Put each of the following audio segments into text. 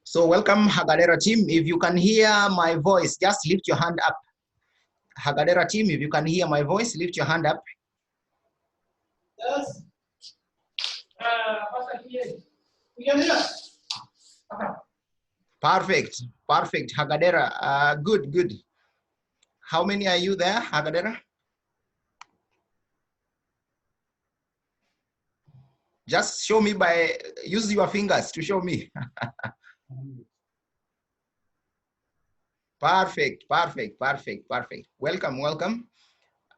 So welcome Hagadera team. If you can hear my voice, just lift your hand up. Hagadera team, if you can hear my voice, lift your hand up. Yes. Perfect, perfect, Hagadera. Good, good. How many are you there, Hagadera? Just show me by, use your fingers to show me. Perfect, perfect, perfect, perfect. Welcome, welcome.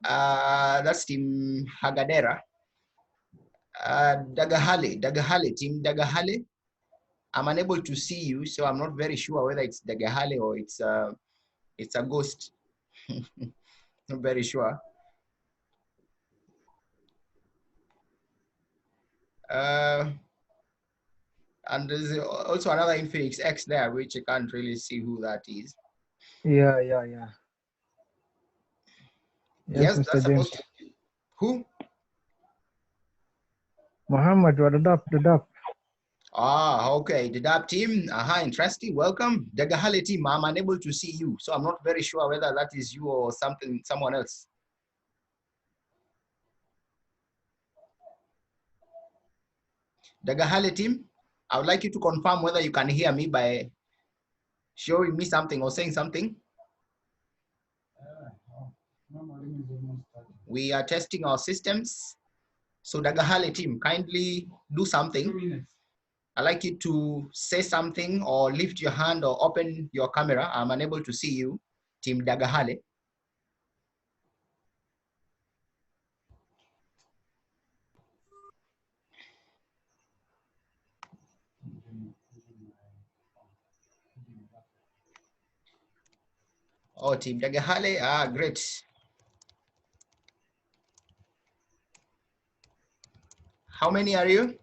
That's team Hagadera. Dagahale, team Dagahale. I'm unable to see you, so I'm not very sure whether it's Dagahale or it's a ghost. Not very sure. And there's also another Infinix X there, which I can't really see who that is. Yeah. Yes, Mr. that's James. supposed to be. Who? Muhammad, what the DAP? Ah, okay. The DAP team. Interesting. Welcome. The Gahale team. I'm unable to see you, so I'm not very sure whether that is you or someone else. The Gahale team, I would like you to confirm whether you can hear me by showing me something or saying something. We are testing our systems. So Dagahale team, kindly do something. 2 minutes. I'd like you to say something or lift your hand or open your camera. I'm unable to see you, Team Dagahale. Oh, Team Dagahale, great. How many are you?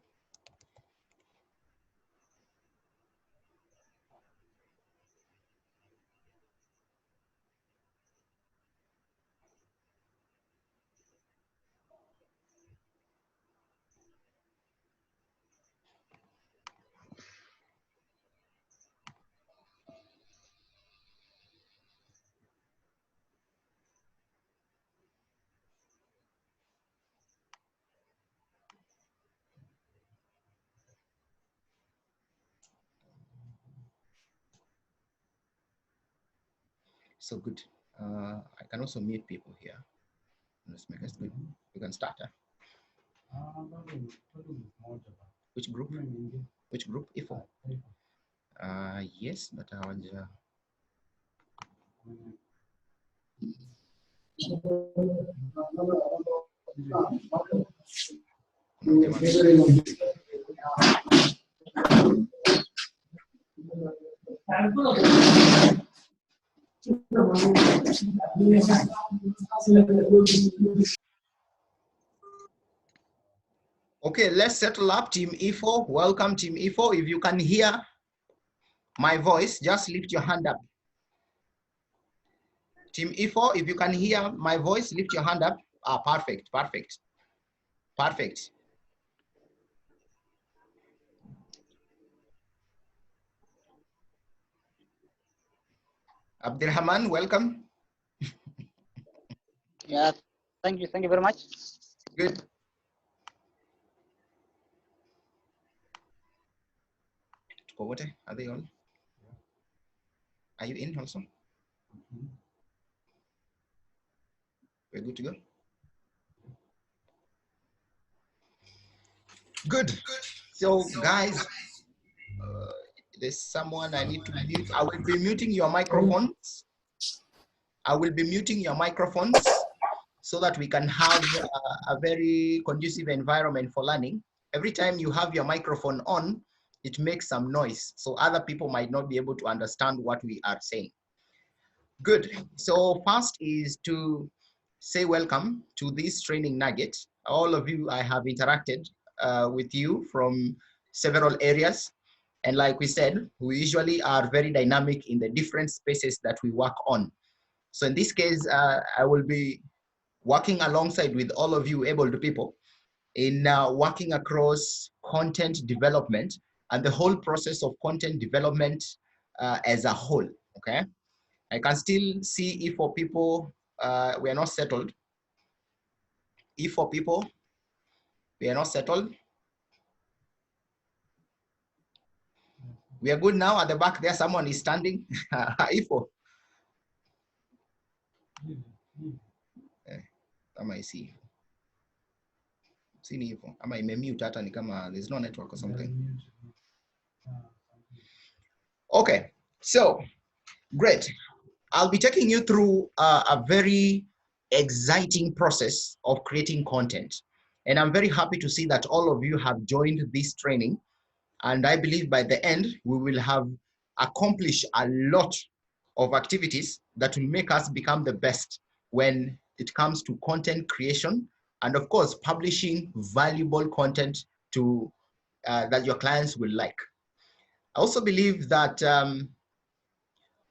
So good. I can also mute people here. Let's make it good. You can start. Which group? Which group? IFO. Yes, but I will. Okay, let's settle up. Team IFO, welcome Team IFO. If you can hear my voice, just lift your hand up. Team IFO, if you can hear my voice, lift your hand up. Perfect, perfect, perfect. Abdirrahman, welcome. Yeah, thank you very much. Good. Are they on? Are you in also? We're good to go. Good. So guys, there's someone I need to mute. I will be muting your microphones. I will be muting your microphones so that we can have a very conducive environment for learning. Every time you have your microphone on, it makes some noise. So other people might not be able to understand what we are saying. Good. So first is to say welcome to this training nugget. All of you, I have interacted with you from several areas. And like we said, we usually are very dynamic in the different spaces that we work on. So in this case, I will be working alongside with all of you able to people in working across content development and the whole process of content development as a whole, okay? I can still see E4 people, we are not settled. E4 people, we are not settled. We are good now. At the back there, someone is standing. E4. Am I see? See hivyo. Ama imemute hata ni kama there's no network or something. Okay, so great. I'll be taking you through a very exciting process of creating content. And I'm very happy to see that all of you have joined this training. And I believe by the end, we will have accomplished a lot of activities that will make us become the best when it comes to content creation and of course, publishing valuable content to that your clients will like. I also believe that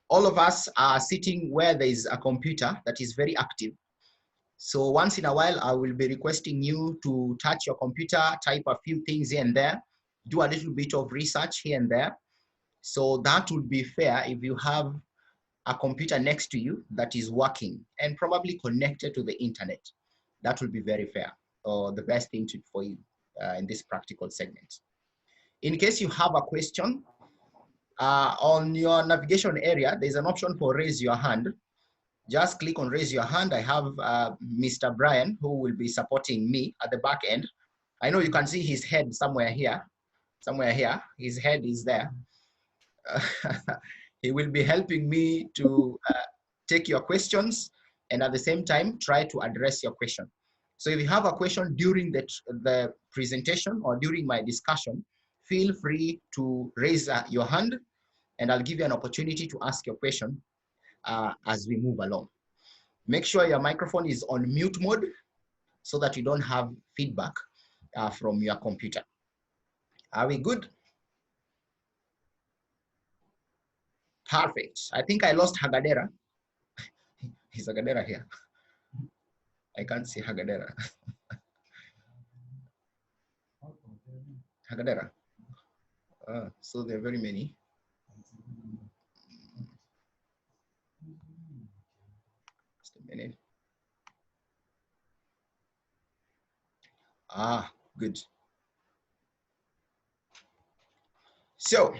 all of us are sitting where there is a computer that is very active. So once in a while, I will be requesting you to touch your computer, type a few things here and there, do a little bit of research here and there. So that would be fair if you have a computer next to you that is working and probably connected to the internet. That will be very fair, or the best thing for you in this practical segment. In case you have a question, on your navigation area, there's an option for raise your hand. Just click on raise your hand. I have Mr. Brian who will be supporting me at the back end. I know you can see his head somewhere here. His head is there. He will be helping me to take your questions and at the same time try to address your question. So if you have a question during the presentation or during my discussion, feel free to raise your hand and I'll give you an opportunity to ask your question as we move along. Make sure your microphone is on mute mode so that you don't have feedback from your computer. Are we good? Perfect. I think I lost Hagadera. Is Hagadera here? I can't see Hagadera. Hagadera. So there are very many. Just a minute. Good. So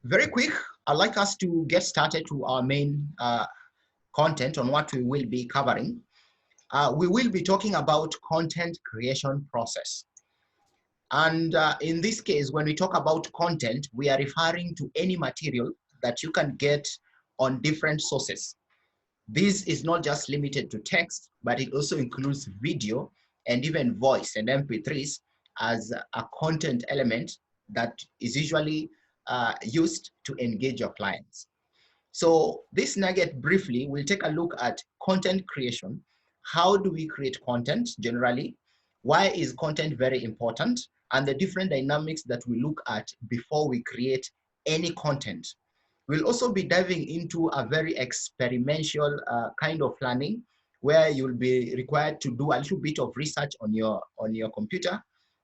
very quick, I'd like us to get started to our main content on what we will be covering. We will be talking about content creation process. And in this case, when we talk about content, we are referring to any material that you can get on different sources. This is not just limited to text, but it also includes video and even voice and MP3s as a content element that is usually used to engage your clients. So this nugget briefly, we'll take a look at content creation. How do we create content generally? Why is content very important? And the different dynamics that we look at before we create any content. We'll also be diving into a very experimental kind of learning where you'll be required to do a little bit of research on your computer.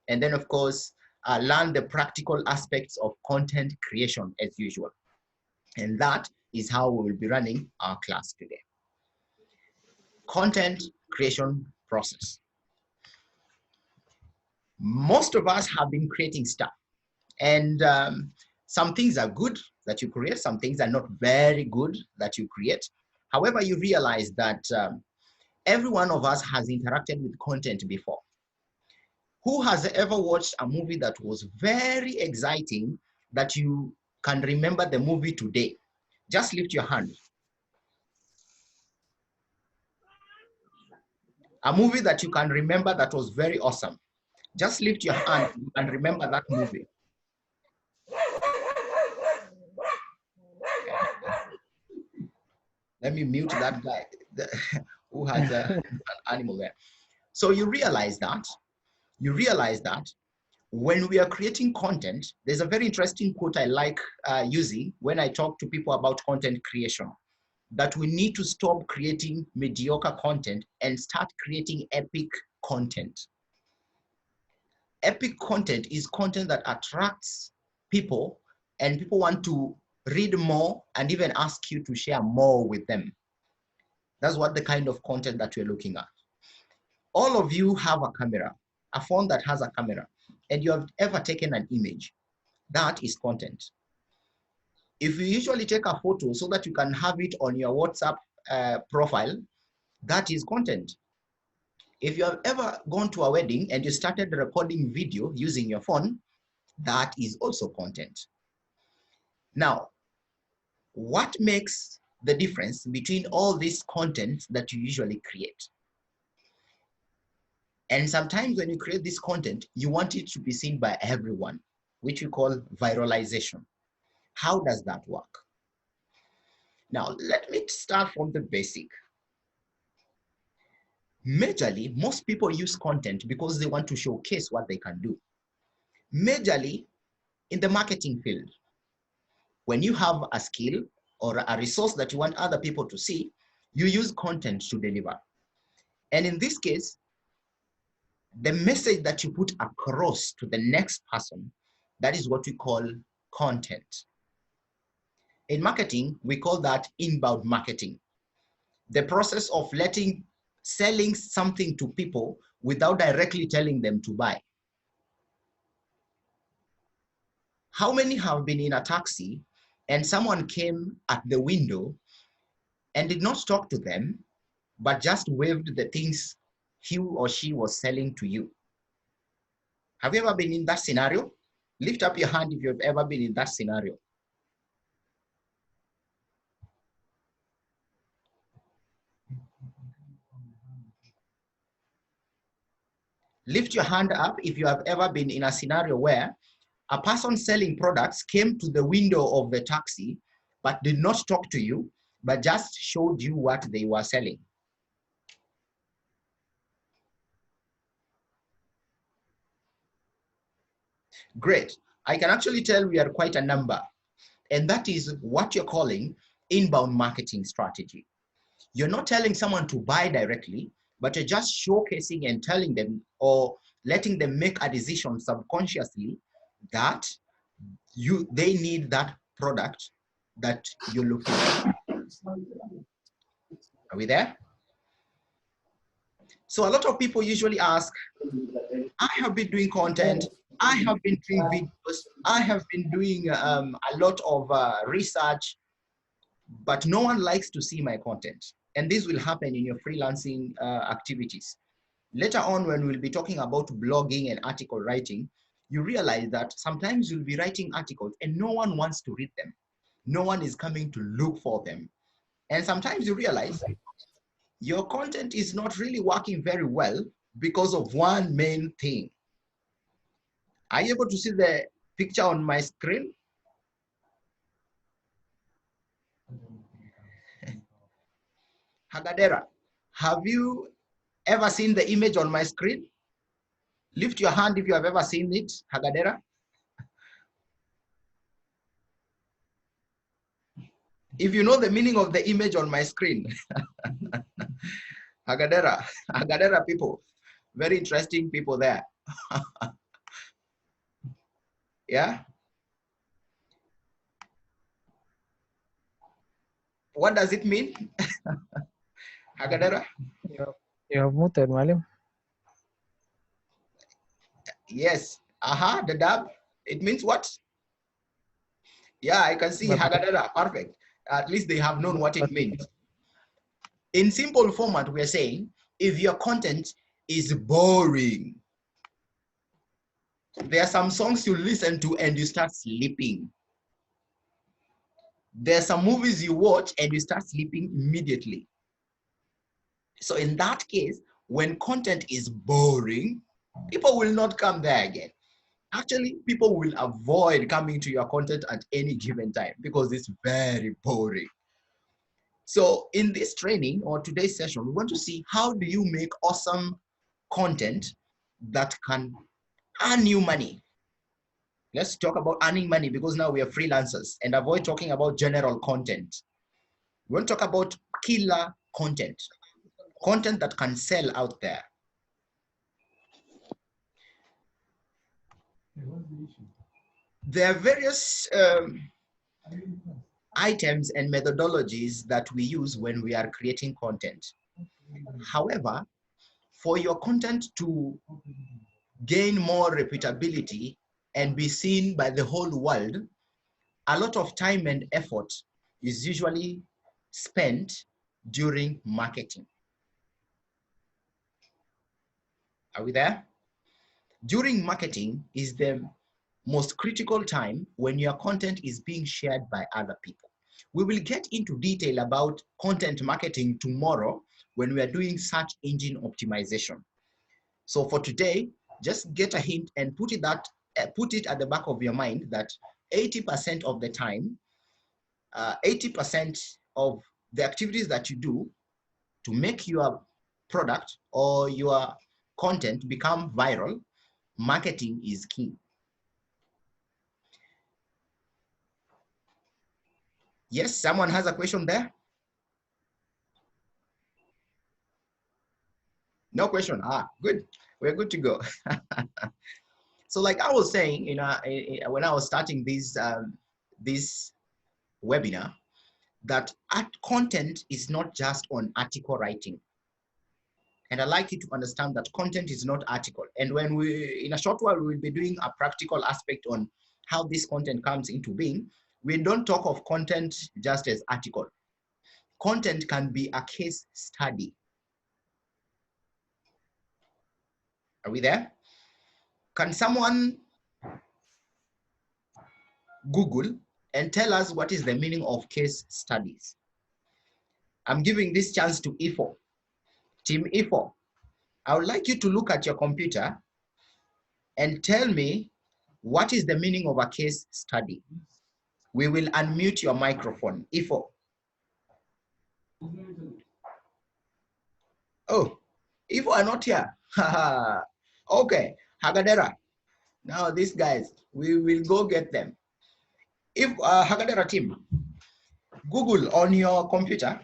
And then of course, learn the practical aspects of content creation as usual. And that is how we will be running our class today. Content creation process. Most of us have been creating stuff, and some things are good that you create, some things are not very good that you create. However, you realize that every one of us has interacted with content before. Who has ever watched a movie that was very exciting that you can remember the movie today? Just lift your hand. A movie that you can remember that was very awesome. Just lift your hand and remember that movie. Let me mute that guy who has an animal there. So you realize that when we are creating content, there's a very interesting quote I like using when I talk to people about content creation, that we need to stop creating mediocre content and start creating epic content. Epic content is content that attracts people, and people want to read more and even ask you to share more with them. That's what the kind of content that we're looking at. All of you have a camera, a phone that has a camera, and you have ever taken an image. That is content. If you usually take a photo so that you can have it on your WhatsApp profile, that is content. If you have ever gone to a wedding and you started recording video using your phone, that is also content. Now, what makes the difference between all this content that you usually create? And sometimes when you create this content, you want it to be seen by everyone, which we call viralization. How does that work? Now, let me start from the basic. Majorly, most people use content because they want to showcase what they can do. Majorly, in the marketing field, when you have a skill or a resource that you want other people to see, you use content to deliver. And in this case, the message that you put across to the next person, that is what we call content. In marketing, we call that inbound marketing. The process of selling something to people without directly telling them to buy. How many have been in a taxi and someone came at the window and did not talk to them, but just waved the things he or she was selling to you? Have you ever been in that scenario? Lift up your hand if you've ever been in that scenario. Lift your hand up if you have ever been in a scenario where a person selling products came to the window of the taxi, but did not talk to you, but just showed you what they were selling. Great. I can actually tell we are quite a number, and that is what you're calling inbound marketing strategy. You're not telling someone to buy directly, but you're just showcasing and telling them or letting them make a decision subconsciously that they need that product that you're looking for. Are we there? So a lot of people usually ask, I have been doing content, I have been doing videos, I have been doing a lot of research, but no one likes to see my content. And this will happen in your freelancing activities. Later on, when we'll be talking about blogging and article writing, you realize that sometimes you'll be writing articles and no one wants to read them. No one is coming to look for them. And sometimes you realize your content is not really working very well because of one main thing. Are you able to see the picture on my screen? Hagadera, have you ever seen the image on my screen? Lift your hand if you have ever seen it, Hagadera. If you know the meaning of the image on my screen. Hagadera people, very interesting people there. Yeah. What does it mean? Hagadera? You have muted, Malim. Yes. Aha, the dab. It means what? Yeah, I can see Hagadera. Perfect. At least they have known what it means. In simple format, we are saying, if your content is boring, there are some songs you listen to and you start sleeping. There are some movies you watch and you start sleeping immediately. So in that case, when content is boring, people will not come there again. Actually, people will avoid coming to your content at any given time because it's very boring. So in this training or today's session, we want to see how do you make awesome content that can earn you money. Let's talk about earning money because now we are freelancers, and avoid talking about general content. We want to talk about killer content, content that can sell out there. There are various items and methodologies that we use when we are creating content. However, for your content to gain more reputability and be seen by the whole world, a lot of time and effort is usually spent during marketing. Are we there? During marketing is the most critical time when your content is being shared by other people. We will get into detail about content marketing tomorrow when we are doing search engine optimization. So for today, just get a hint and put it at the back of your mind that 80% of the time, 80% of the activities that you do to make your product or your content become viral, marketing is key. Yes, someone has a question there? No question. Ah, good. We're good to go. So like I was saying, when I was starting this webinar, that content is not just on article writing. And I'd like you to understand that content is not article. And when in a short while, we will be doing a practical aspect on how this content comes into being. We don't talk of content just as article. Content can be a case study. Are we there? Can someone Google and tell us what is the meaning of case studies? I'm giving this chance to IFO. Team IFO, I would like you to look at your computer and tell me what is the meaning of a case study. We will unmute your microphone. IFO. Oh, IFO are not here. Okay, Hagadera. Now these guys, we will go get them. If Hagadera team, Google on your computer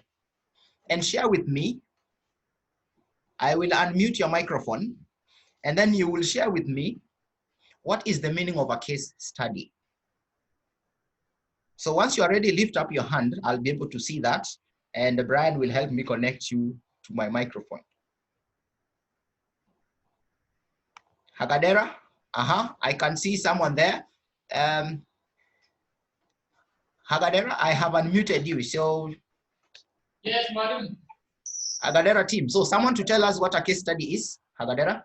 and share with me. I will unmute your microphone and then you will share with me what is the meaning of a case study. So once you are ready, lift up your hand. I'll be able to see that. And Brian will help me connect you to my microphone. Hagadera, I can see someone there. Hagadera, I have unmuted you, so. Yes, madam. Hagadera team, so someone to tell us what a case study is, Hagadera?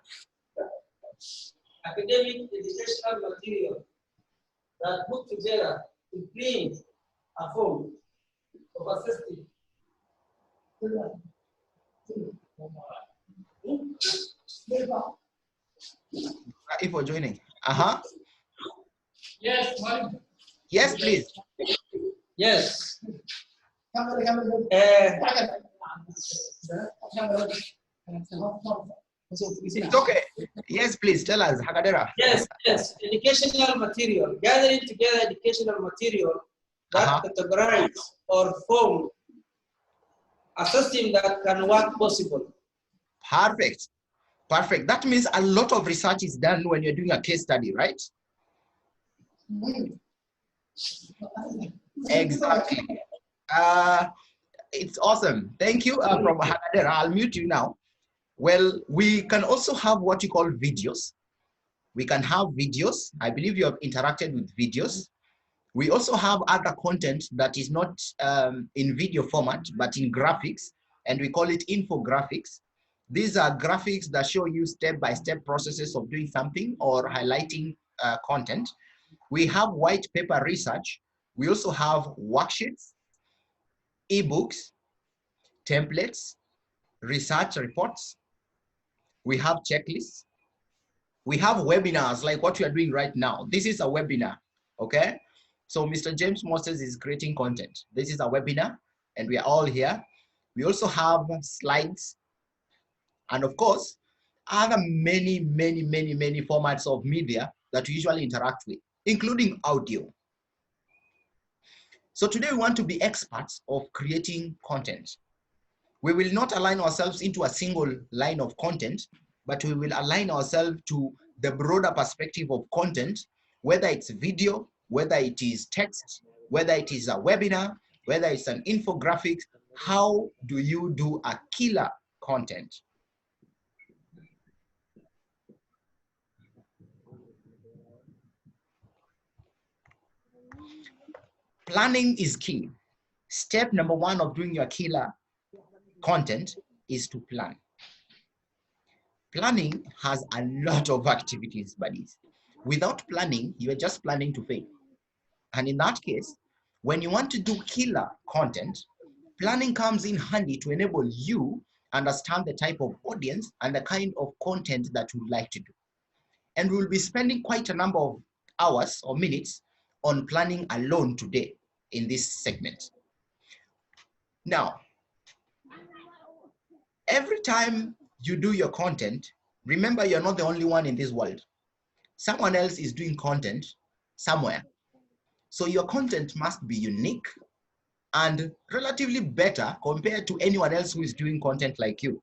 Academic educational material that put together to print a form of a system. Thank you for joining. Yes, madam. Yes, please. Yes. It's okay. Yes, please tell us, Hagadera. Yes, educational material, gathering together educational material that categorize or form a system that can work possible. Perfect. Perfect. That means a lot of research is done when you're doing a case study, right? Exactly. It's awesome. Thank you from Hagadera. I'll mute you now. Well, we can also have what you call videos. We can have videos. I believe you have interacted with videos. We also have other content that is not in video format, but in graphics, and we call it infographics. These are graphics that show you step-by-step processes of doing something or highlighting content. We have white paper research. We also have worksheets, ebooks, templates, research reports. We have checklists. We have webinars like what we are doing right now. This is a webinar, okay? So Mr. James Moses is creating content. This is a webinar and we are all here. We also have slides and of course, other many formats of media that we usually interact with, including audio. So today we want to be experts of creating content. We will not align ourselves into a single line of content, but we will align ourselves to the broader perspective of content whether it's video, whether it is text, whether it is a webinar, whether it's an infographic. How do you do a killer content? Planning is key. Step number one of doing your killer content is to plan. Planning has a lot of activities, buddies. Without planning, you are just planning to fail. And in that case, when you want to do killer content, planning comes in handy to enable you understand the type of audience and the kind of content that you would like to do. And we'll be spending quite a number of hours or minutes on planning alone today in this segment. Now, every time you do your content, remember you're not the only one in this world. Someone else is doing content somewhere. So your content must be unique and relatively better compared to anyone else who is doing content like you.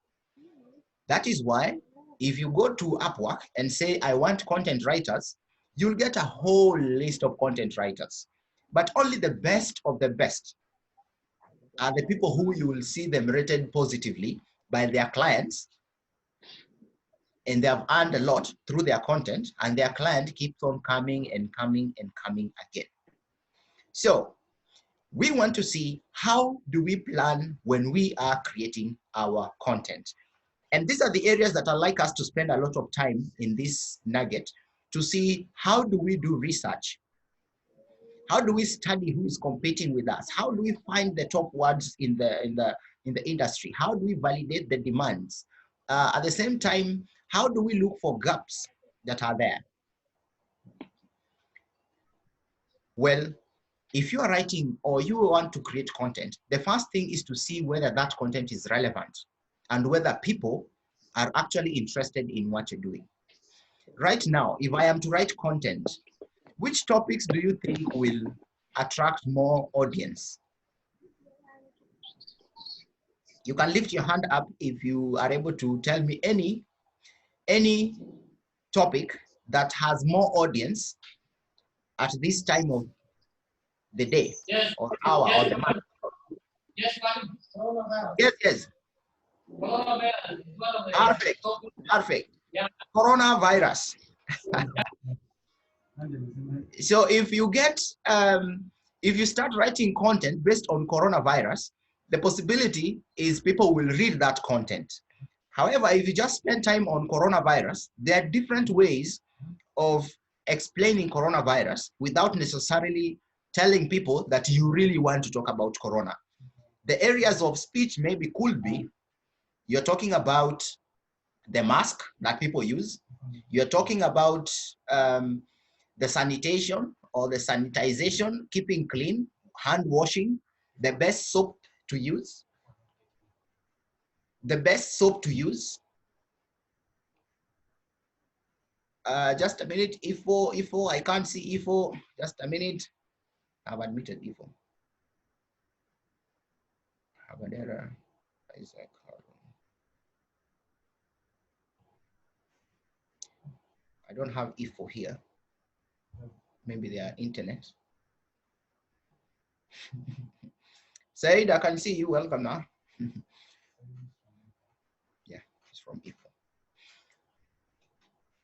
That is why if you go to Upwork and say, I want content writers, you'll get a whole list of content writers. But only the best of the best are the people who you will see them rated positively by their clients, and they have earned a lot through their content, and their client keeps on coming and coming and coming again. So we want to see, how do we plan when we are creating our content? And these are the areas that I'd like us to spend a lot of time in this nugget to see, how do we do research? How do we study who is competing with us? How do we find the top words in the industry? How do we validate the demands? At the same time, how do we look for gaps that are there? Well, if you are writing or you want to create content, the first thing is to see whether that content is relevant and whether people are actually interested in what you're doing. Right now, if I am to write content, which topics do you think will attract more audience? You can lift your hand up if you are able to tell me any topic that has more audience at this time of the day, yes, or hour, yes, or the month. Yes, yes, yes. Perfect, perfect. Yeah. Coronavirus. So if you get, if you start writing content based on coronavirus, the possibility is people will read that content. However, if you just spend time on coronavirus, there are different ways of explaining coronavirus without necessarily telling people that you really want to talk about corona. The areas of speech maybe could be, you're talking about the mask that people use. You're talking about the sanitation or the sanitization, keeping clean, hand washing, the best soap to use. The best soap to use. Just a minute, Ifo, I can't see Ifo. Just a minute. I've admitted Ifo. Habadera, Isaac. I don't have Ifo here. Maybe they are internet. Said, I can see you. Welcome now. Yeah, it's from Ifo.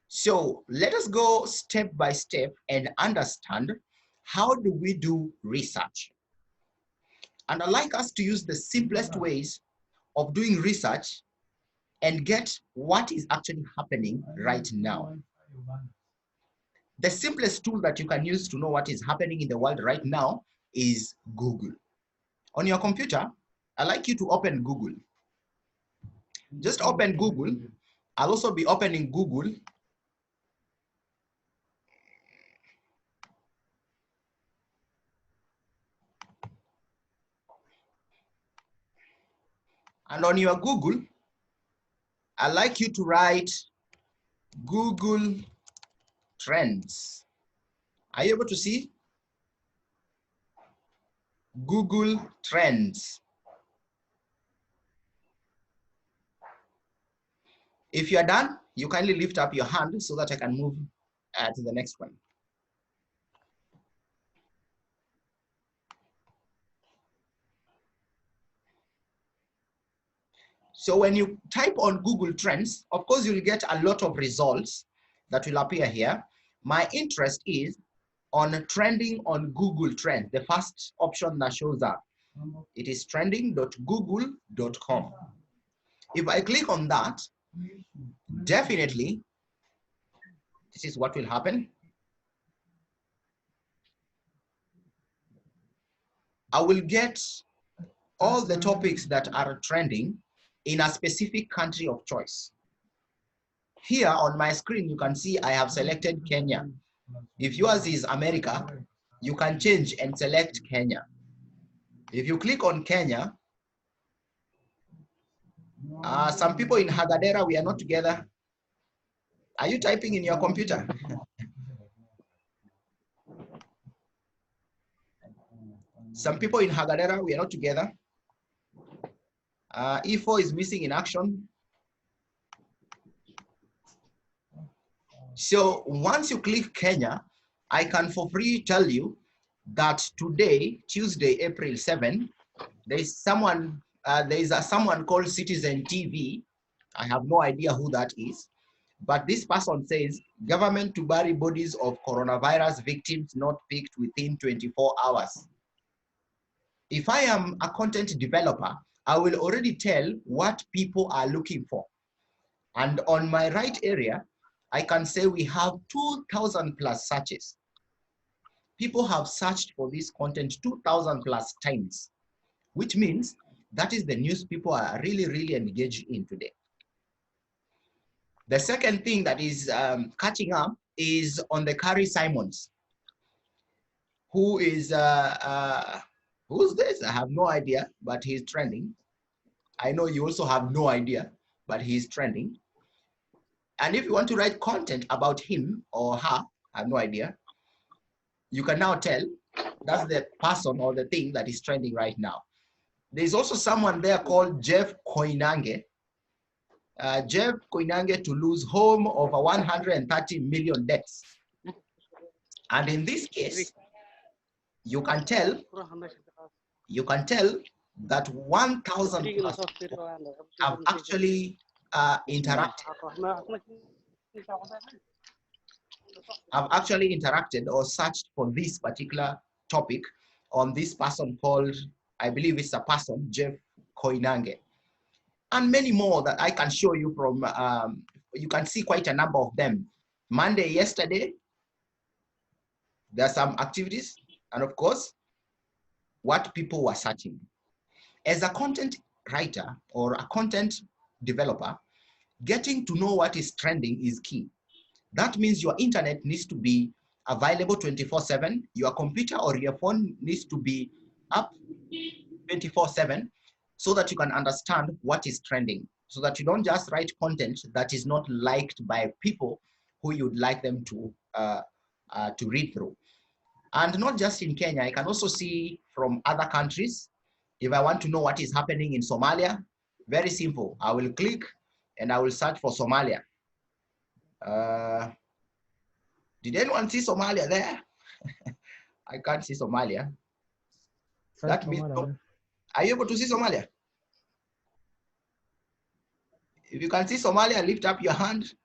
So let us go step by step and understand, how do we do research? And I'd like us to use the simplest ways of doing research and get what is actually happening right now. The simplest tool that you can use to know what is happening in the world right now is Google. On your computer, I'd like you to open Google. Just open Google. I'll also be opening Google. And on your Google, I'd like you to write Google Trends. Are you able to see? Google Trends. If you're done, you kindly lift up your hand so that I can move to the next one. So when you type on Google Trends, of course, you'll get a lot of results that will appear here. My interest is on trending on Google Trends, the first option that shows up. It is trending.google.com. If I click on that, definitely, this is what will happen. I will get all the topics that are trending in a specific country of choice. Here on my screen, you can see I have selected Kenya. If yours is America, you can change and select Kenya. If you click on Kenya, some people in Hagadera, we are not together. Are you typing in your computer? Some people in Hagadera, we are not together. E4 is missing in action. So once you click Kenya, I can for free tell you that today, Tuesday, April 7, there is someone called Citizen TV. I have no idea who that is, but this person says, government to bury bodies of coronavirus victims not picked within 24 hours. If I am a content developer, I will already tell what people are looking for. And on my right area, I can say we have 2,000 plus searches. People have searched for this content 2,000 plus times, which means that is the news people are really engaged in today. The second thing that is catching up is on the Carrie Simons, who is, who's this? I have no idea, but he's trending. I know you also have no idea, but he's trending. And if you want to write content about him or her, I have no idea, you can now tell that's the person or the thing that is trending right now. There's also someone there called Jeff Koinange. Jeff Koinange to lose home over 130 million deaths. And in this case, you can tell that 1,000 plus people have actually interacted or searched for this particular topic on this person called, I believe it's a person, Jeff Koinange. And many more that I can show you from, you can see quite a number of them. Monday, yesterday, there are some activities, and of course, what people were searching. As a content writer or a content developer, getting to know what is trending is key. That means your internet needs to be available 24/7. Your computer or your phone needs to be up 24/7 so that you can understand what is trending, so that you don't just write content that is not liked by people who you'd like them to read through. And not just in Kenya, I can also see from other countries. If I want to know what is happening in Somalia, very simple. I will click and I will search for Somalia. Did anyone see Somalia there? I can't see Somalia. That means, are you able to see Somalia? If you can see Somalia, lift up your hand.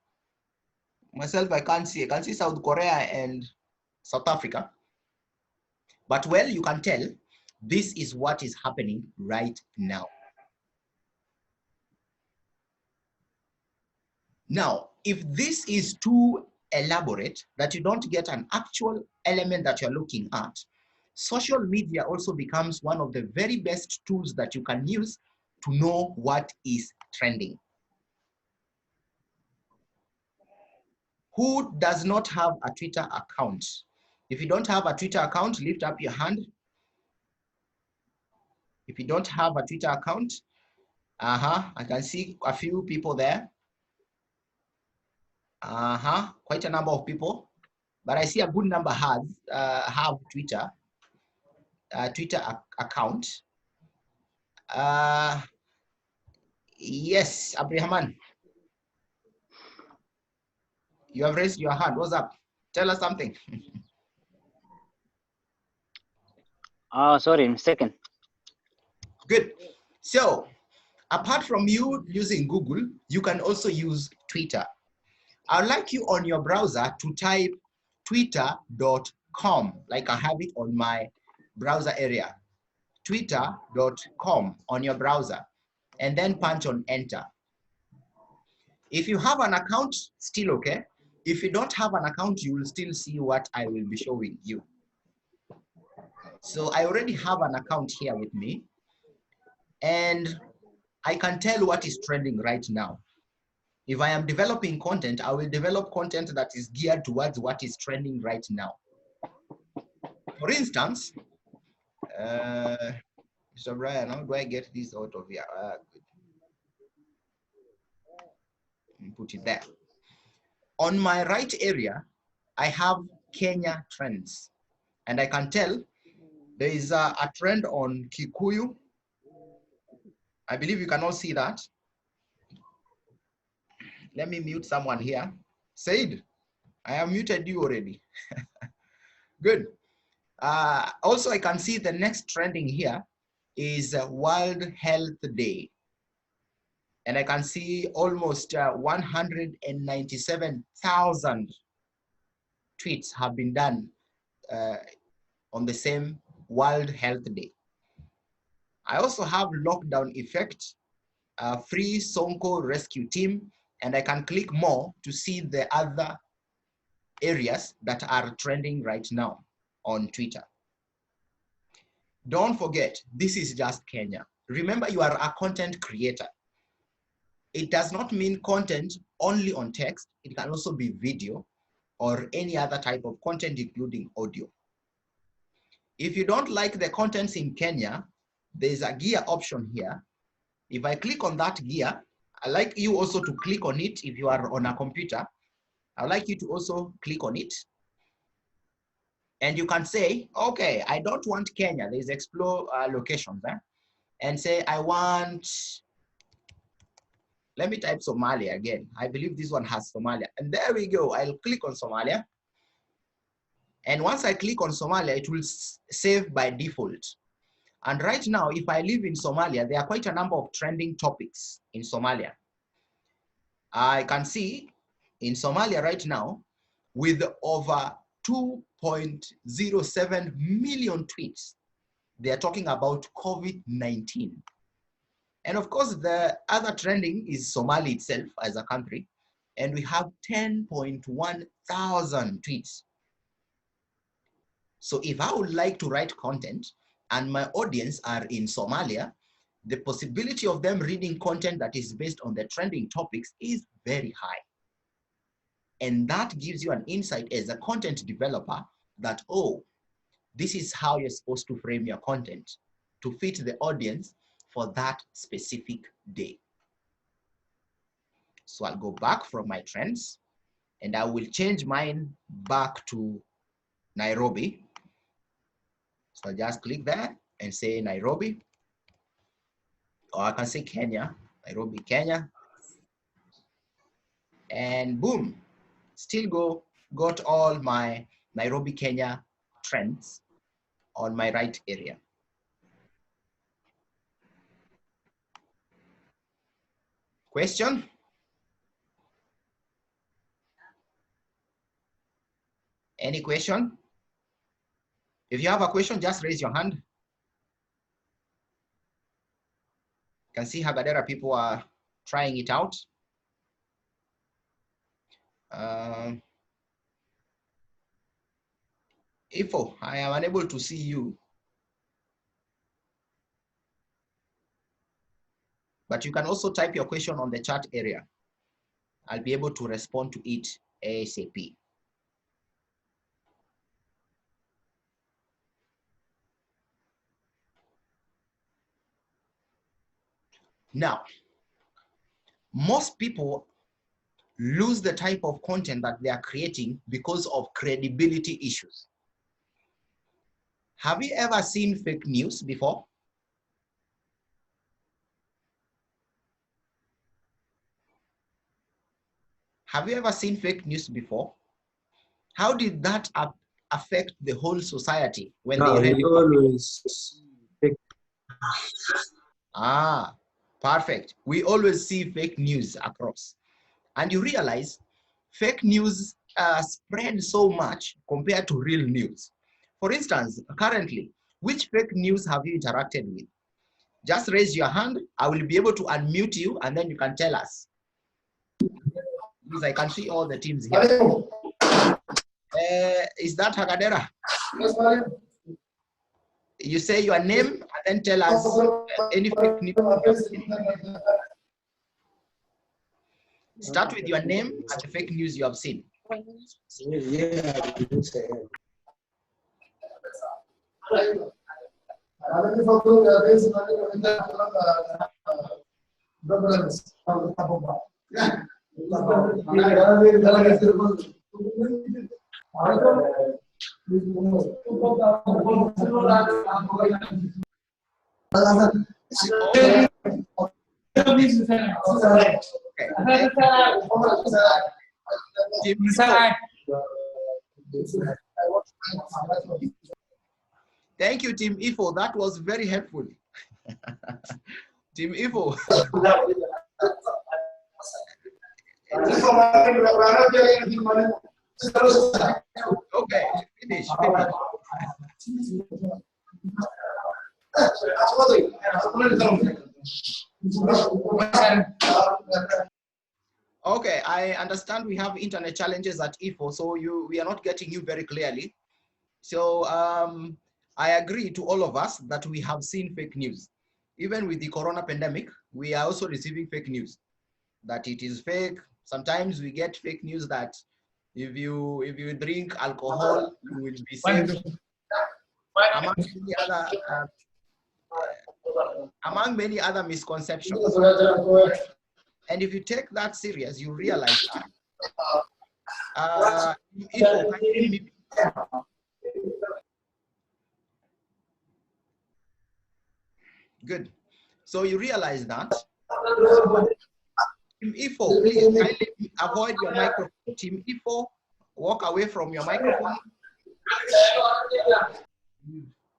Myself, I can't see. I can see South Korea and South Africa. But well, you can tell this is what is happening right now. Now, if this is too elaborate that you don't get an actual element that you're looking at, social media also becomes one of the very best tools that you can use to know what is trending. Who does not have a Twitter account? If you don't have a Twitter account, lift up your hand. If you don't have a Twitter account, I can see a few people there. Quite a number of people, but I see a good number have Twitter account. Yes, Abrahaman, you have raised your hand. What's up? Tell us something. Sorry, second. Good. So Apart from you using Google, you can also use Twitter. I'd like you on your browser to type twitter.com, like I have it on my browser area. Twitter.com on your browser, and then punch on enter. If you have an account, still okay. If you don't have an account, you will still see what I will be showing you. So I already have an account here with me, and I can tell what is trending right now. If I am developing content, I will develop content that is geared towards what is trending right now. For instance, Mr. Brian, how do I get this out of here? Put it there. On my right area, I have Kenya trends. And I can tell there is a trend on Kikuyu. I believe you can all see that. Let me mute someone here. Said, I have muted you already. Good. Also, I can see the next trending here is World Health Day. And I can see almost 197,000 tweets have been done on the same World Health Day. I also have Lockdown Effect, Free Sonko Rescue Team, and I can click more to see the other areas that are trending right now on Twitter. Don't forget, this is just Kenya. Remember, you are a content creator. It does not mean content only on text. It can also be video or any other type of content, including audio. If you don't like the contents in Kenya, there's a gear option here. If I click on that gear, I'd like you also to click on it. If you are on a computer, I'd like you to also click on it. And you can say, okay, I don't want Kenya. There's explore locations there. And say, I want, let me type Somalia again. I believe this one has Somalia. And there we go. I'll click on Somalia. And once I click on Somalia, it will save by default. And right now, if I live in Somalia, there are quite a number of trending topics in Somalia. I can see in Somalia right now, with over 2.07 million tweets, they are talking about COVID-19. And of course, the other trending is Somalia itself as a country. And we have 10.1 thousand tweets. So if I would like to write content and my audience are in Somalia, the possibility of them reading content that is based on the trending topics is very high. And that gives you an insight as a content developer that, oh, this is how you're supposed to frame your content to fit the audience for that specific day. So I'll go back from my trends and I will change mine back to Nairobi. So I'll just click there and say Nairobi, or I can say Kenya, Nairobi, Kenya. And boom, still got all my Nairobi, Kenya trends on my right area. Question? Any question? If you have a question, just raise your hand. You can see Hagadera people are trying it out. Ifo, I am unable to see you. But you can also type your question on the chat area. I'll be able to respond to it ASAP. Now, most people lose the type of content that they are creating because of credibility issues. Have you ever seen fake news before? Have you ever seen fake news before? How did that affect the whole society when they read? We always fake. Ah, Perfect. We always see fake news across. And you realize fake news spread so much compared to real news. For instance, currently, which fake news have you interacted with? Just raise your hand. I will be able to unmute you and then you can tell us. Because I can see all the teams here. Is that Hagadera? You say your name and then tell us any fake news you have seen. Start with your name and the fake news you have seen. Thank you, Team Ifo. That was very helpful. Team Ifo. Okay, finish. Okay, I understand we have internet challenges at Ifo, so we are not getting you very clearly. So I agree to all of us that we have seen fake news. Even with the corona pandemic, we are also receiving fake news that it is fake. Sometimes we get fake news that if you drink alcohol, you will be safe. Among many other misconceptions. And if you take that serious, you realize that. Good. So you realize that. Team Ifo, please kindly avoid your microphone. Team Ifo, walk away from your microphone.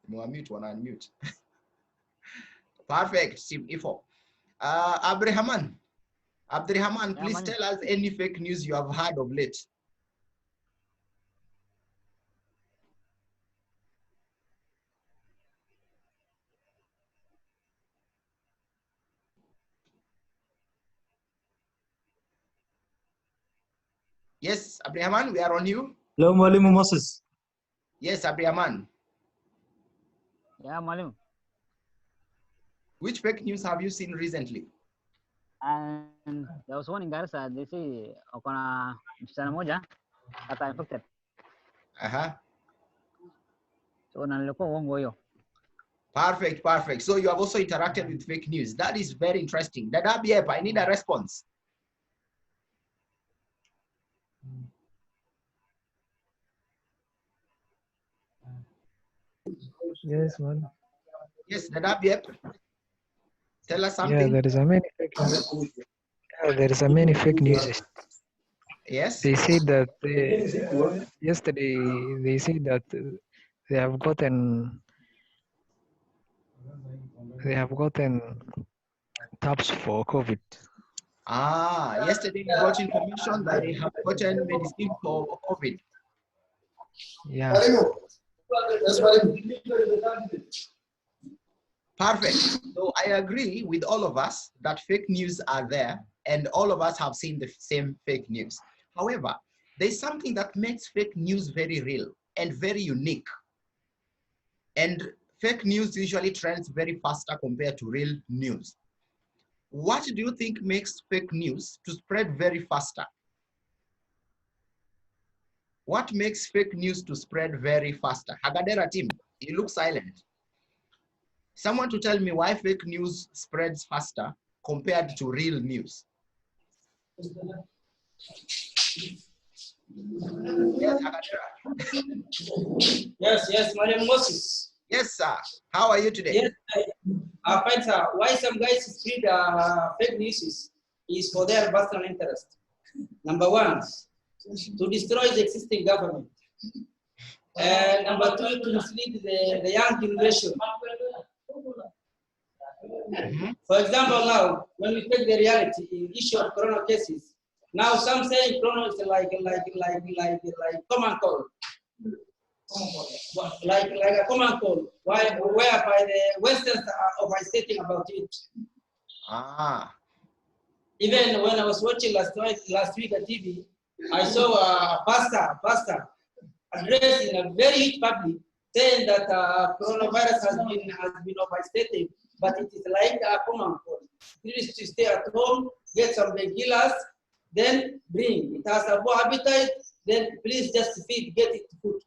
Unmute. Perfect, Team Ifo. Abdurrahman, please tell us any fake news you have heard of late. Yes, Abdurrahman, we are on you. Hello, Mwalimu Moses. Yes, Abdurrahman. Yeah, Mwalimu. Which fake news have you seen recently? And there was one in Garissa, they say okona msichana moja ata infected. So nalikuwa uongo hiyo. Perfect. So you have also interacted with fake news. That is very interesting. Dadabiep, I need a response. Yes, man. Yes, Dadabiep. Tell us something. Yeah, there is a many fake news. Yeah, there is a many fake news. Yes. They say that yesterday they say that they have gotten tabs for COVID. Yesterday we got information that they have gotten medicine for COVID. Yeah. Perfect. So I agree with all of us that fake news are there and all of us have seen the same fake news. However, there's something that makes fake news very real and very unique. And fake news usually trends very faster compared to real news. What do you think makes fake news to spread very faster? What makes fake news to spread very faster? Hagadera team, you look silent. Someone to tell me why fake news spreads faster compared to real news. Yes, Hagadera. Yes, Madam Moses. Yes, sir. How are you today? Yes, fine, sir. Why some guys spread fake news is for their personal interest. Number one, to destroy the existing government. And number two, to mislead the young generation. For example, now when we take the reality in issue of corona cases, now some say corona is like common cold, like a common cold, whereby the Westerns are overstating about it. Even when I was watching last week at TV, I saw a pastor addressing a very huge public, saying that coronavirus has been overstated, but it is like a common cold. Please to stay at home, get some painkillers, then bring. It has a poor appetite, then please just feed, get it food.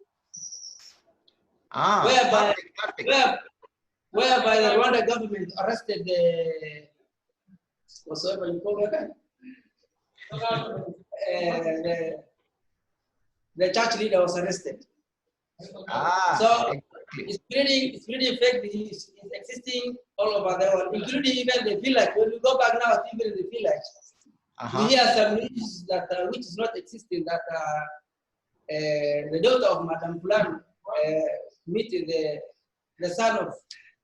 Whereby the Rwanda government arrested the whatsoever you call it, the church leader was arrested. So it's spreading fake disease. It's existing all over the world, including even the village. When we go back now, even in the village, we hear some news that which is not existing, that the daughter of Madame Fulani meeting the son of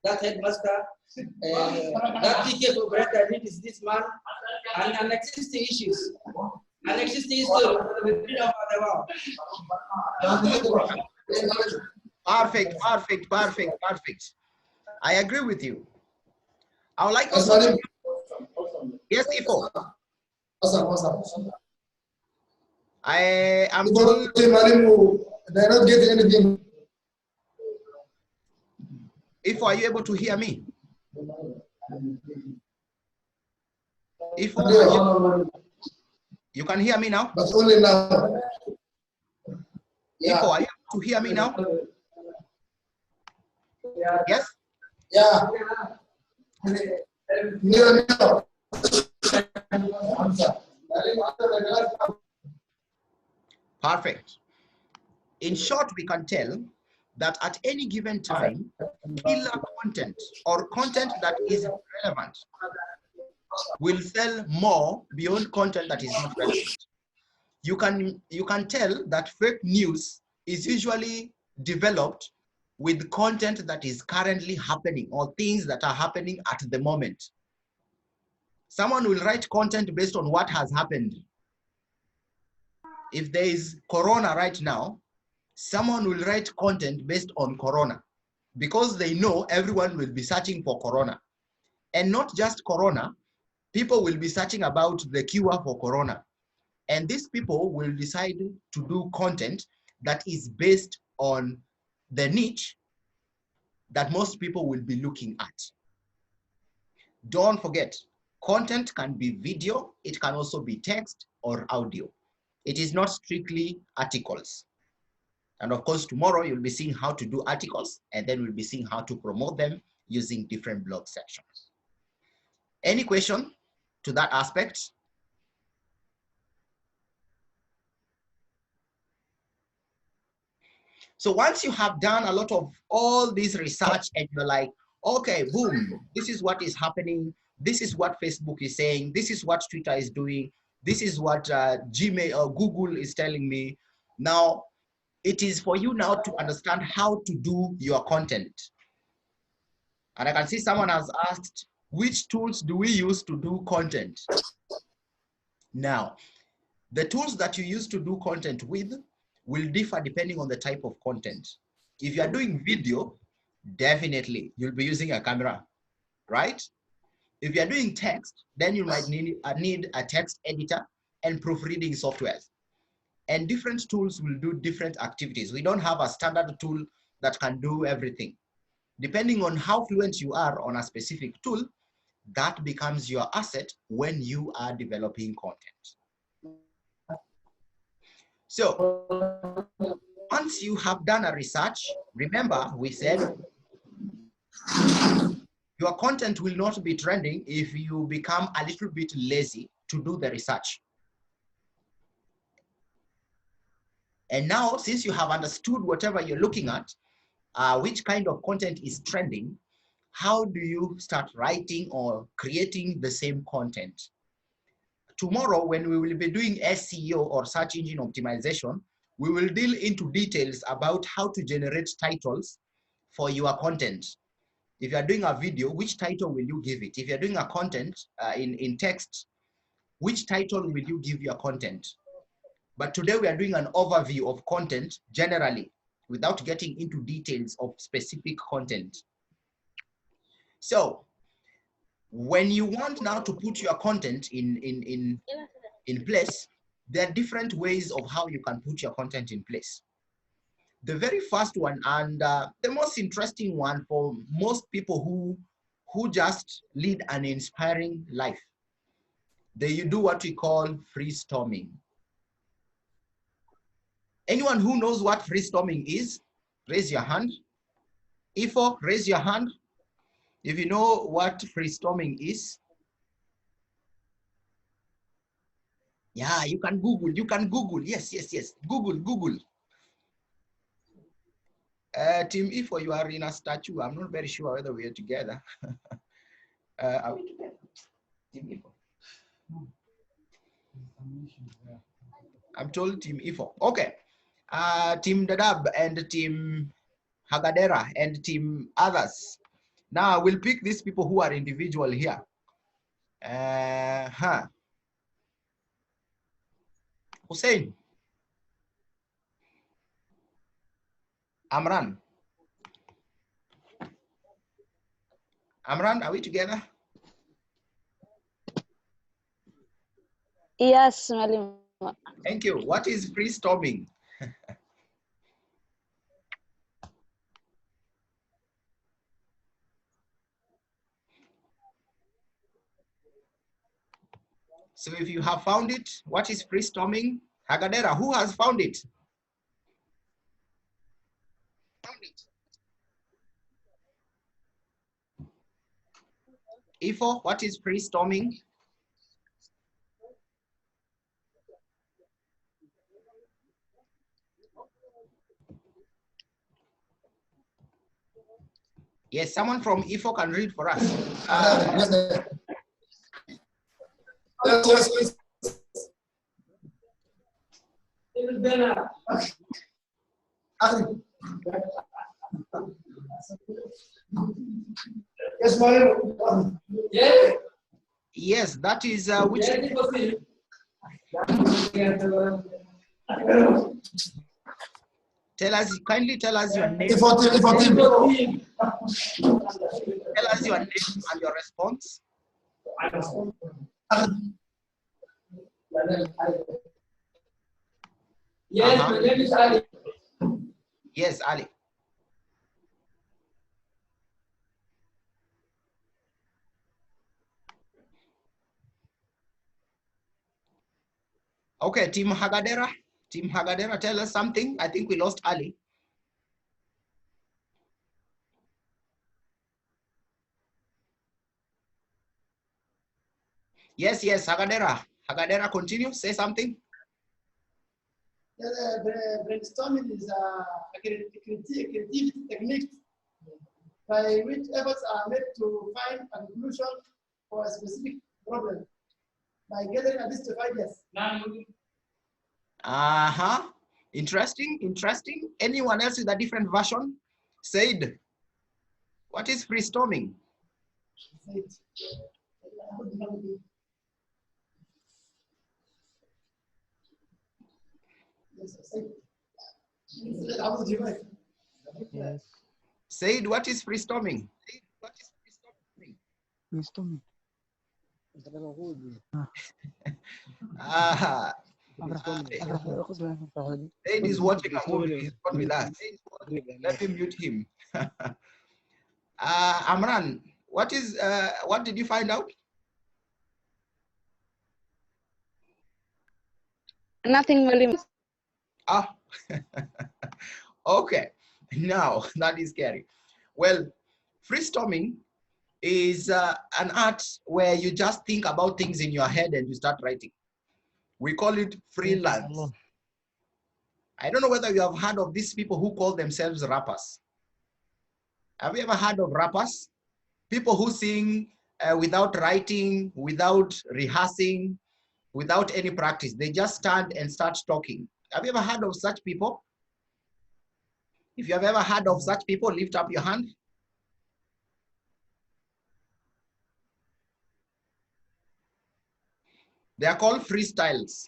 that headmaster, that PK operator is this man, and existing issues. And existing issues Perfect. I agree with you. I would like also to... Yes, Ifo. I am told... They're not getting anything. Ifo, are you able to hear me? Ifo, you can hear me now? But only now. Yeah. Ifo, are you able to hear me now? Yes? Yeah. Perfect. In short, we can tell that at any given time, killer content or content that is relevant will sell more beyond content that is not relevant. You can tell that fake news is usually developed with content that is currently happening or things that are happening at the moment. Someone will write content based on what has happened. If there is corona right now, someone will write content based on corona because they know everyone will be searching for corona. And not just corona, people will be searching about the cure for corona. And these people will decide to do content that is based on the niche that most people will be looking at. Don't forget, content can be video, it can also be text or audio. It is not strictly articles. And of course, tomorrow you'll be seeing how to do articles, and then we'll be seeing how to promote them using different blog sections. Any question to that aspect? So once you have done a lot of all this research and you're like, okay, boom, this is what is happening. This is what Facebook is saying. This is what Twitter is doing. This is what Gmail or Google is telling me. Now, it is for you now to understand how to do your content. And I can see someone has asked, which tools do we use to do content? Now, the tools that you use to do content with will differ depending on the type of content. If you are doing video, definitely you'll be using a camera, right? If you are doing text, then you might need a text editor and proofreading software. And different tools will do different activities. We don't have a standard tool that can do everything. Depending on how fluent you are on a specific tool, that becomes your asset when you are developing content. So once you have done a research, remember we said your content will not be trending if you become a little bit lazy to do the research. And now, since you have understood whatever you're looking at, which kind of content is trending, how do you start writing or creating the same content? Tomorrow, when we will be doing SEO or search engine optimization, we will deal into details about how to generate titles for your content. If you're doing a video, which title will you give it? If you're doing a content in text, which title will you give your content? But today we are doing an overview of content generally, without getting into details of specific content. So when you want now to put your content in place, there are different ways of how you can put your content in place. The very first one, and the most interesting one for most people who just lead an inspiring life, you do what we call freestorming. Anyone who knows what freestorming is, raise your hand. Ifo, raise your hand if you know what freestorming is. Yeah, you can Google, yes, Google. Team Ifo, you are in a statue. I'm not very sure whether we are together. Are we together? Team Ifo. I'm told Team Ifo. Okay. Team Dadab and Team Hagadera and Team others. Now we'll pick these people who are individual here. Hussein. Amran. Amran, are we together? Yes, Malim. Thank you. What is freestorming? So if you have found it, what is freestorming? Hagadera, who has found it? Ifo, what is freestorming? Yes, someone from Ifo can read for us. Yes, Mario. Yes, that is which. Kindly tell us your name. Tell us your name and your response. Yes, my name is Ali. Yes, Ali. Okay, Team Hagadera. Team Hagadera, tell us something. I think we lost Ali. Yes, Hagadera. Hagadera, continue. Say something. Brainstorming is a creativity technique by which efforts are made to find a conclusion for a specific problem by gathering a list of ideas. Interesting. Anyone else with a different version? Said, what is freestorming? Yes. Said, what is freestorming? Freestorming. Said is watching a movie. He's not with us. Let me mute him. Amran, what did you find out? Nothing, Malim. Ah, okay. Now that is scary. Well, freestorming is an art where you just think about things in your head and you start writing. We call it freelance. I don't know whether you have heard of these people who call themselves rappers. Have you ever heard of rappers? People who sing without writing, without rehearsing, without any practice. They just stand and start talking. Have you ever heard of such people? If you have ever heard of such people, lift up your hand. They are called freestyles.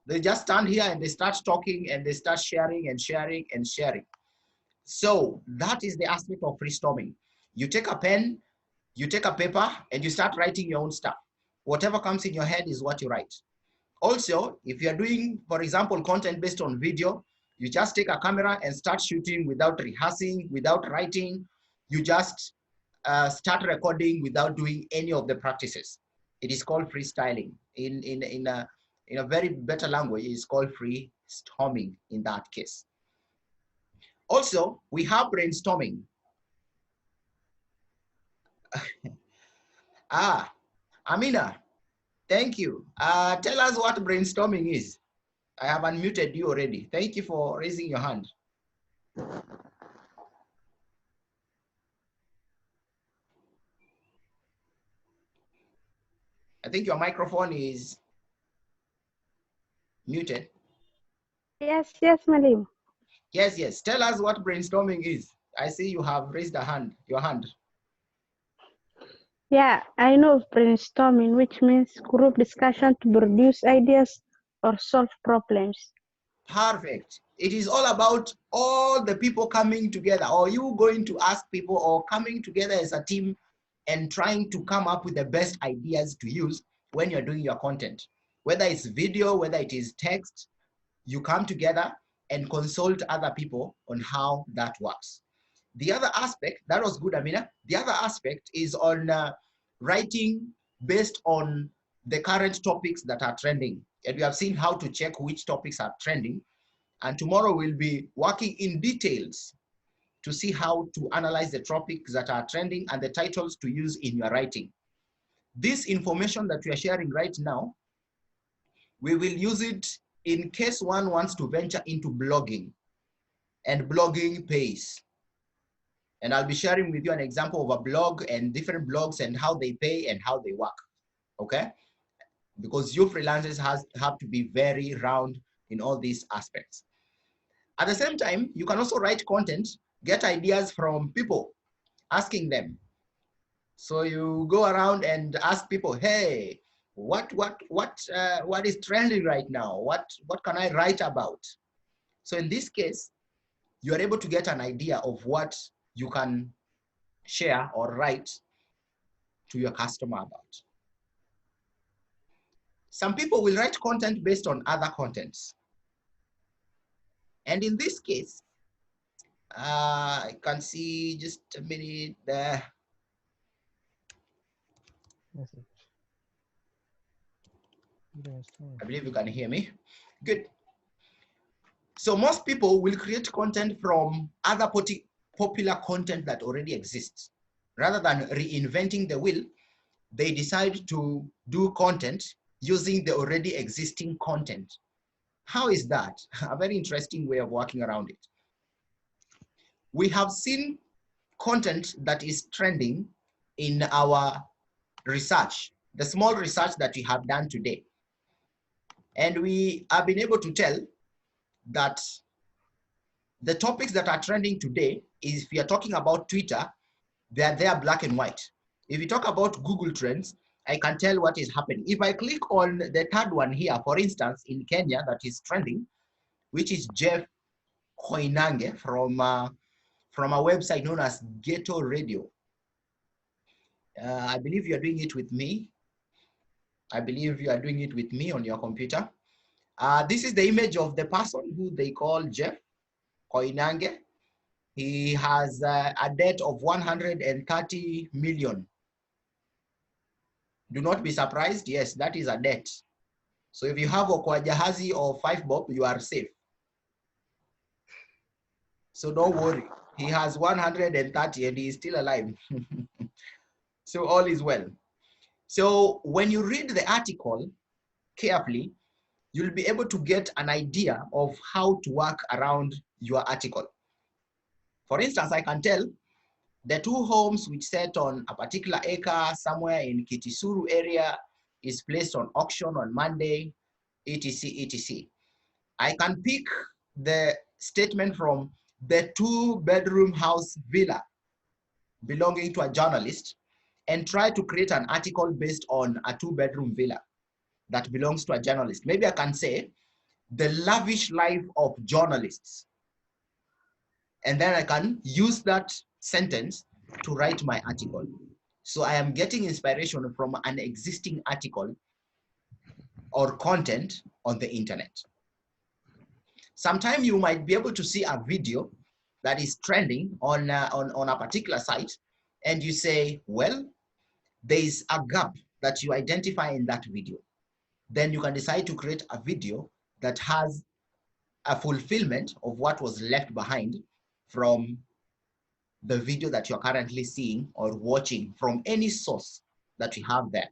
They just stand here and they start talking and they start sharing and sharing and sharing. So that is the aspect of freestorming. You take a pen, you take a paper, and you start writing your own stuff. Whatever comes in your head is what you write. Also, if you're doing, for example, content based on video, you just take a camera and start shooting without rehearsing, without writing. You just start recording without doing any of the practices. It is called freestyling. In a very better language, it's called freestorming in that case. Also, we have brainstorming. Amina, thank you. Tell us what brainstorming is. I have unmuted you already. Thank you for raising your hand. I think your microphone is muted. Yes, Malim. Yes. Tell us what brainstorming is. I see you have raised your hand. Yeah, I know brainstorming, which means group discussion to produce ideas or solve problems. Perfect. It is all about all the people coming together, or you going to ask people, or coming together as a team and trying to come up with the best ideas to use when you're doing your content. Whether it's video, whether it is text, you come together and consult other people on how that works. The other aspect, that was good, Amina. The other aspect is on writing based on the current topics that are trending. And we have seen how to check which topics are trending. And tomorrow we'll be working in details to see how to analyze the topics that are trending and the titles to use in your writing. This information that we are sharing right now, we will use it in case one wants to venture into blogging and blogging pays. And I'll be sharing with you an example of a blog and different blogs and how they pay and how they work, okay? Because you freelancers have to be very round in all these aspects. At the same time, you can also write content, get ideas from people, asking them. So you go around and ask people, hey, what is trending right now? What can I write about? So in this case, you are able to get an idea of what you can share or write to your customer about. Some people will write content based on other contents. And in this case, I can see just a minute there. I believe you can hear me. Good. So most people will create content from other popular content that already exists. Rather than reinventing the wheel, they decide to do content using the already existing content. How is that? A very interesting way of working around it. We have seen content that is trending in our research, the small research that we have done today. And we have been able to tell that the topics that are trending today is, if we are talking about Twitter, they are there black and white. If you talk about Google Trends, I can tell what is happening. If I click on the third one here, for instance, in Kenya, that is trending, which is Jeff Koinange from a website known as Ghetto Radio. I believe you are doing it with me. I believe you are doing it with me on your computer. This is the image of the person who they call Jeff Koinange. He has a debt of 130 million. Do not be surprised. Yes, that is a debt. So if you have Okoa Jahazi or 5 Bob, you are safe. So don't worry. He has 130 and he is still alive. So all is well. So when you read the article carefully, you'll be able to get an idea of how to work around your article. For instance, I can tell the 2 homes which set on a particular acre somewhere in Kitisuru area is placed on auction on Monday, etc., etc. I can pick the statement from the 2-bedroom house villa belonging to a journalist and try to create an article based on a 2-bedroom villa. that belongs to a journalist. Maybe I can say the lavish life of journalists. And then I can use that sentence to write my article. So I am getting inspiration from an existing article or content on the internet. Sometimes you might be able to see a video that is trending on a particular site, and you say, well, there is a gap that you identify in that video. Then you can decide to create a video that has a fulfillment of what was left behind from the video that you're currently seeing or watching from any source that you have there.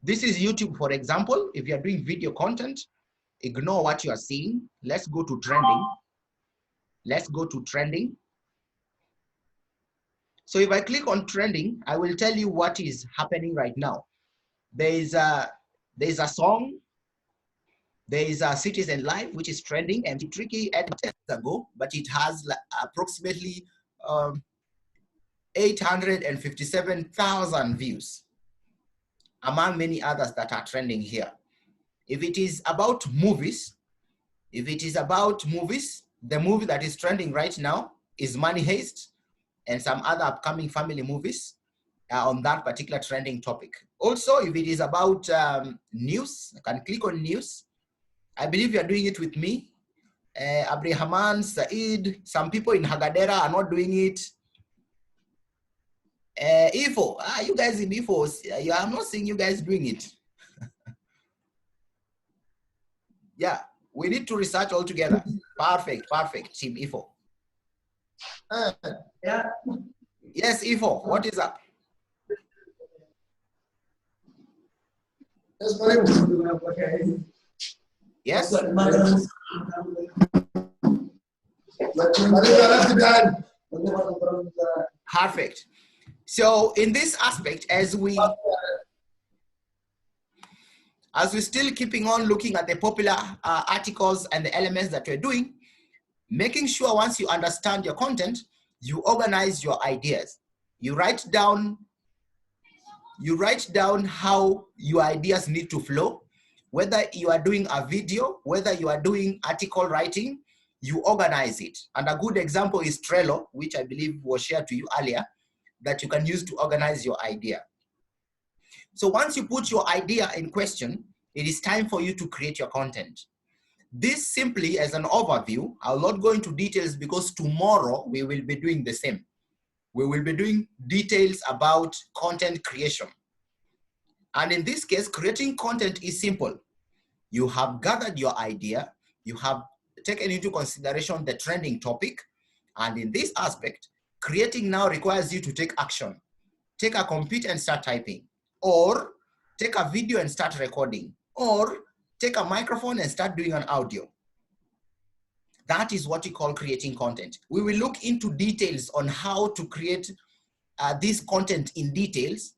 This is YouTube, for example. If you're doing video content, ignore what you are seeing. Let's go to trending. Let's go to trending. So if I click on trending, I will tell you what is happening right now. There is a song. There is a Citizen Live, which is trending, and Tricky edited ago, but it has approximately 857,000 views, among many others that are trending here. If it is about movies, the movie that is trending right now is Money Heist and some other upcoming family movies on that particular trending topic. Also, if it is about news, I can click on news. I believe you are doing it with me. Abdulrahman, Said, some people in Hagadera are not doing it. Ifo, you guys in Ifo, I'm not seeing you guys doing it. Yeah, we need to research all together. Perfect, perfect, Team Ifo. Yeah. Yes, Ifo, what is up? Yes? Perfect. So in this aspect, as we still keeping on looking at the popular articles and the elements that we're doing, making sure once you understand your content, you organize your ideas. You write down how your ideas need to flow. Whether you are doing a video, whether you are doing article writing, you organize it. And a good example is Trello, which I believe was shared to you earlier, that you can use to organize your idea. So once you put your idea in question, it is time for you to create your content. This simply as an overview. I'll not go into details because tomorrow we will be doing the same. We will be doing details about content creation. And in this case, creating content is simple. You have gathered your idea, you have taken into consideration the trending topic, and in this aspect, creating now requires you to take action. Take a computer and start typing, or take a video and start recording, or take a microphone and start doing an audio. That is what we call creating content. We will look into details on how to create this content in details.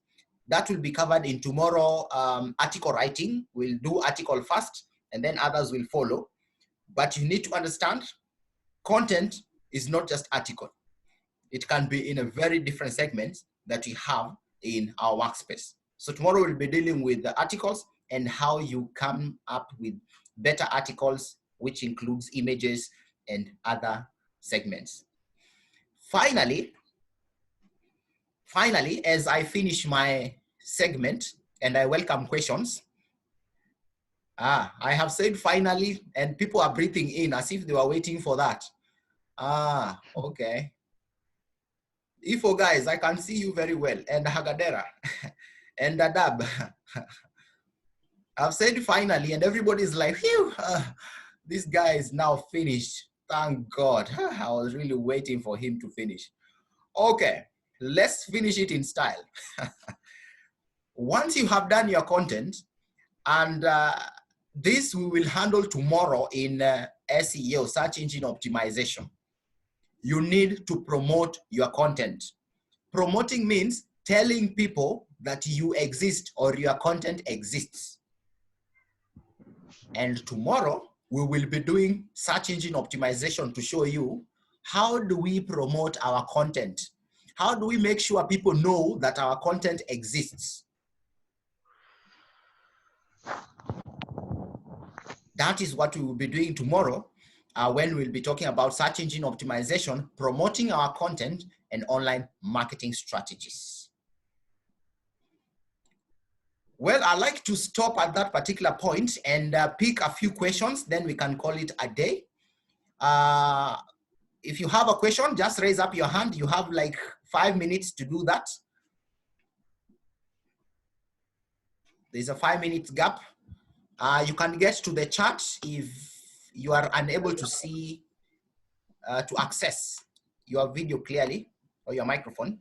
That will be covered in tomorrow article writing. We'll do article first and then others will follow. But you need to understand content is not just article. It can be in a very different segments that we have in our workspace. So tomorrow we'll be dealing with the articles and how you come up with better articles, which includes images and other segments. Finally, as I finish my segment and I welcome questions, I have said finally, and people are breathing in as if they were waiting for that. Okay. Ifo guys, I can see you very well, and Hagadera, and Dadab. I've said finally, and everybody's like, phew, this guy is now finished. Thank God. I was really waiting for him to finish. Okay, let's finish it in style. Once you have done your content, and this we will handle tomorrow in SEO, search engine optimization. You need to promote your content. Promoting means telling people that you exist or your content exists. And tomorrow we will be doing search engine optimization to show you how do we promote our content? How do we make sure people know that our content exists? That is what we will be doing tomorrow when we'll be talking about search engine optimization, promoting our content, and online marketing strategies. Well, I like to stop at that particular point and pick a few questions, then we can call it a day. If you have a question, just raise up your hand. You have like 5 minutes to do that. There's a 5 minute gap. You can get to the chat if you are unable to see, to access your video clearly or your microphone.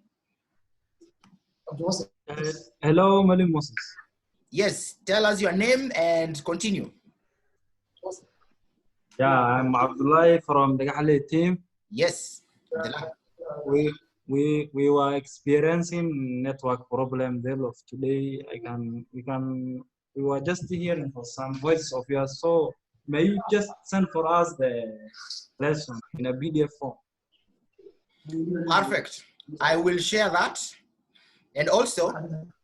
Hello, Malim Moses. Yes, tell us your name and continue. Yeah, I'm Abdullah from the Gahali team. Yes. We were experiencing network problem there of today. We were just hearing for some voices of yours. So may you just send for us the lesson in a PDF form? Perfect. I will share that. And also,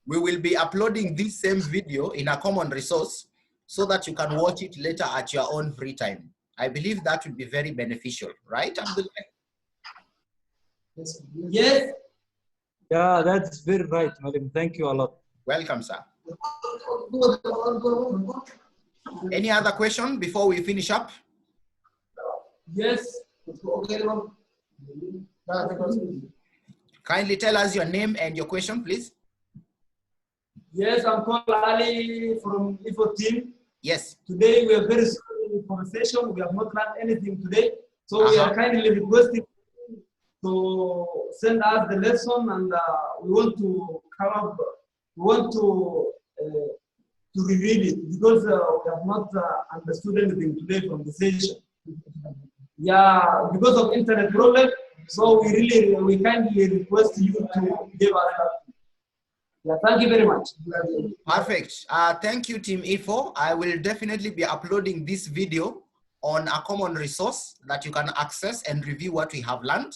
we will be uploading this same video in a common resource so that you can watch it later at your own free time. I believe that would be very beneficial, right, Abdullah? Yes. Yeah, that's very right, Malim. Thank you a lot. Welcome, sir. Any other question before we finish up? Yes. Kindly tell us your name and your question, please. Yes, I'm called Ali from IFO team. Yes. Today we are very sorry for the session. We have not learned anything today. So we are kindly requesting to send us the lesson, and we want to come up, we want to reread it because we have not understood anything today from the session. Yeah, because of internet problem. So we kindly request you to give us help. Yeah, thank you very much. Perfect. Thank you, Team IFO. I will definitely be uploading this video on a common resource that you can access and review what we have learned.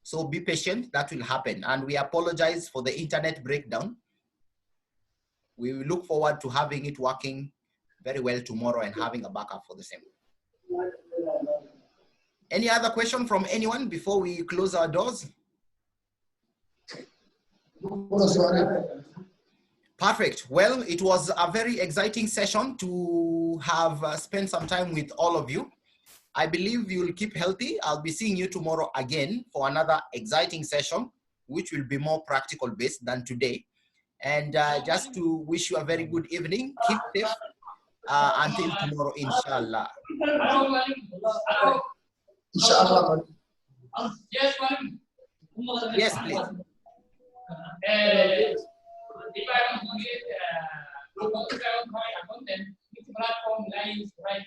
So be patient, that will happen. And we apologize for the internet breakdown. We will look forward to having it working very well tomorrow and having a backup for the same. Any other question from anyone before we close our doors? Perfect. Well, it was a very exciting session to have spent some time with all of you. I believe you will keep healthy. I'll be seeing you tomorrow again for another exciting session, which will be more practical based than today. And just to wish you a very good evening. Keep safe until tomorrow, inshallah. Inshallah. Yes, please. If I want to get content, which platform will I use to write?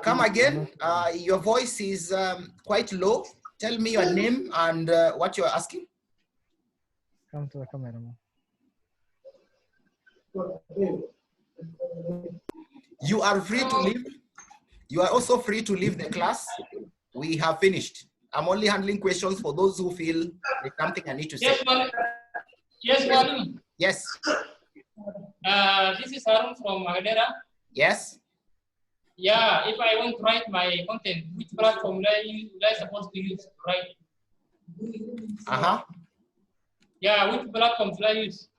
Come again. Your voice is quite low. Tell me your name and what you're asking. Come to the camera. You are free to leave. You are also free to leave the class. We have finished. I'm only handling questions for those who feel there's something I need to say. Yes, Malim. Yes, Malim. Yes. This is Harun from Magadera. Yes. Yeah, if I want to write my content, which platform will I supposed to use to write? Yeah, which platform should I use?